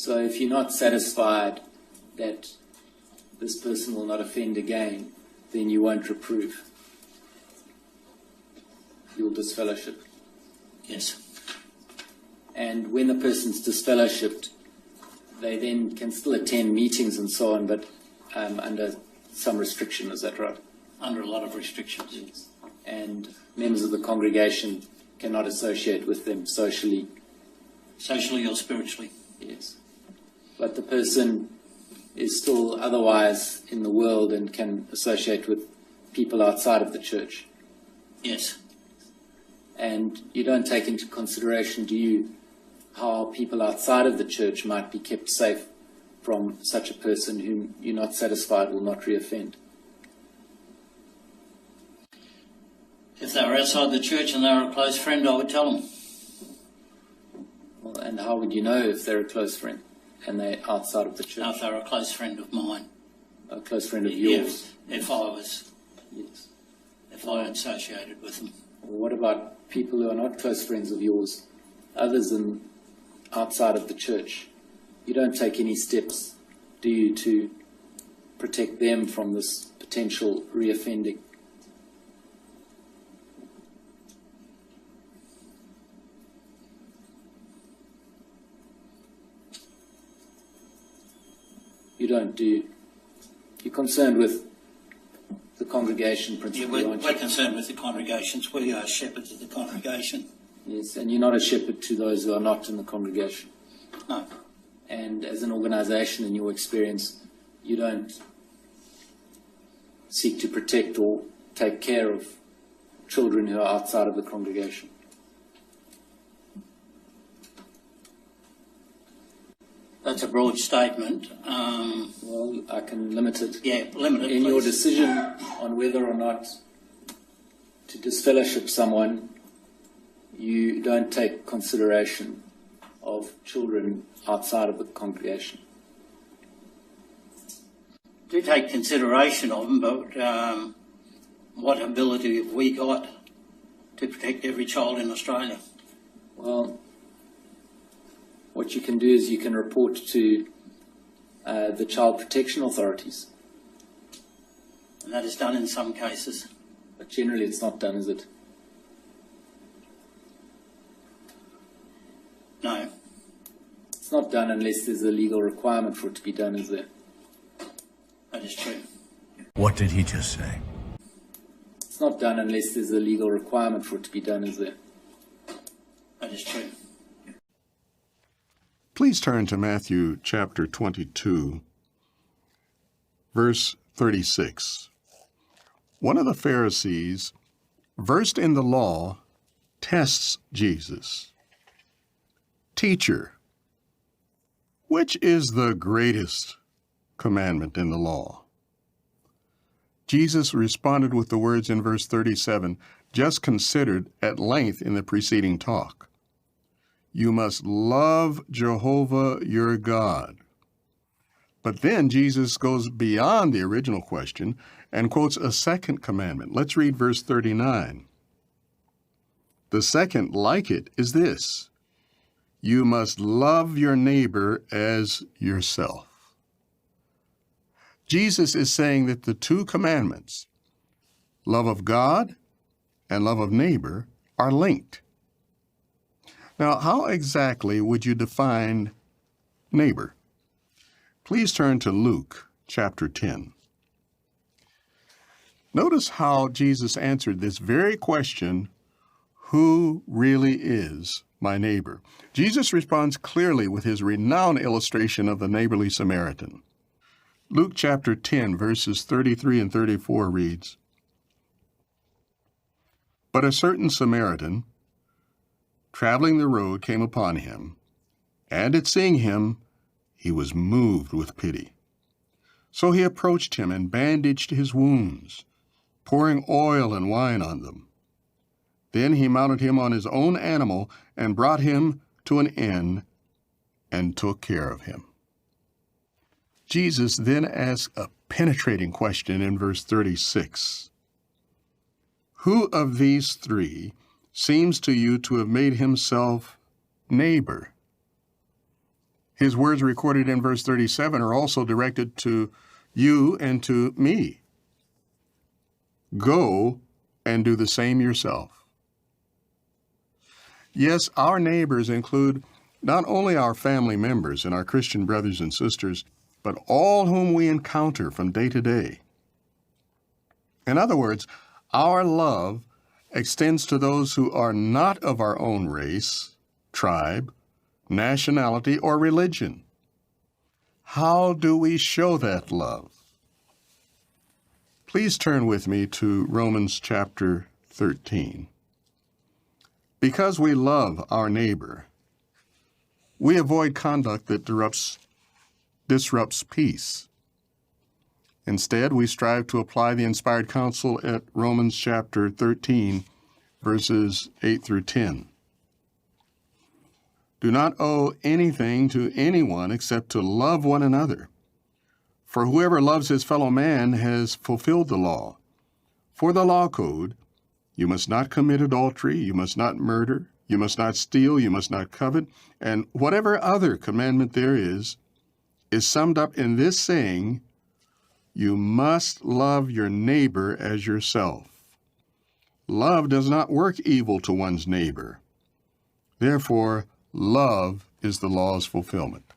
So if you're not satisfied that this person will not offend again, then you won't reprove. You'll disfellowship. Yes. And when the person's disfellowshipped, they then can still attend meetings and so on, but under some restriction, is that right? Under a lot of restrictions. Yes. And members of the congregation cannot associate with them socially. Socially or spiritually. Yes. But the person is still otherwise in the world and can associate with people outside of the church. Yes. And you don't take into consideration, do you, how people outside of the church might be kept safe from such a person whom you're not satisfied will not reoffend? If they were outside the church and they were a close friend, I would tell them. Well, and how would you know if they're a close friend and they're outside of the church? Now, if they were a close friend of mine. A close friend of yours? If I was. Yes. If I associated with them. Well, what about people who are not close friends of yours, others than outside of the church? You don't take any steps, do you, to protect them from this potential reoffending? You don't, do you? You're concerned with the congregation principally, Yeah, aren't you? we're concerned with the congregations. We are shepherds of the congregation. Yes, and you're not a shepherd to those who are not in the congregation. No. And as an organisation, in your experience, you don't seek to protect or take care of children who are outside of the congregation. That's a broad statement. Well, I can limit it. Yeah, limit it, In please. your decision on whether or not to disfellowship someone, you don't take consideration of children outside of the congregation. Do take consideration of them, but what ability have we got to protect every child in Australia? Well, what you can do is you can report to the child protection authorities. And that is done in some cases. But generally it's not done, is it? No. It's not done unless there's a legal requirement for it to be done, is there? That is true. What did he just say? It's not done unless there's a legal requirement for it to be done, is there? That is true. Please turn to Matthew chapter 22, verse 36. One of the Pharisees, versed in the law, tests Jesus. Teacher, which is the greatest commandment in the law? Jesus responded with the words in verse 37, just considered at length in the preceding talk. You must love Jehovah your God. But then Jesus goes beyond the original question and quotes a second commandment. Let's read verse 39. The second, like it, is this: you must love your neighbor as yourself. Jesus is saying that the two commandments, love of God and love of neighbor, are linked. Now, how exactly would you define neighbor? Please turn to Luke chapter 10. Notice how Jesus answered this very question, who really is my neighbor? Jesus responds clearly with his renowned illustration of the neighborly Samaritan. Luke chapter 10, verses 33 and 34 reads, But a certain Samaritan, traveling the road, came upon him, and at seeing him, he was moved with pity. So he approached him and bandaged his wounds, pouring oil and wine on them. Then he mounted him on his own animal and brought him to an inn and took care of him. Jesus then asks a penetrating question in verse 36. Who of these three seems to you to have made himself neighbor? His words recorded in verse 37 are also directed to you and to me. Go and do the same yourself. Yes, our neighbors include not only our family members and our Christian brothers and sisters, but all whom we encounter from day to day. In other words, our love extends to those who are not of our own race, tribe, nationality, or religion. How do we show that love? Please turn with me to Romans chapter 13. Because we love our neighbor, we avoid conduct that disrupts peace. Instead, we strive to apply the inspired counsel at Romans chapter 13, verses 8 through 10. Do not owe anything to anyone except to love one another. For whoever loves his fellow man has fulfilled the law. For the law code, you must not commit adultery, you must not murder, you must not steal, you must not covet, and whatever other commandment there is summed up in this saying, you must love your neighbor as yourself. Love does not work evil to one's neighbor. Therefore, love is the law's fulfillment.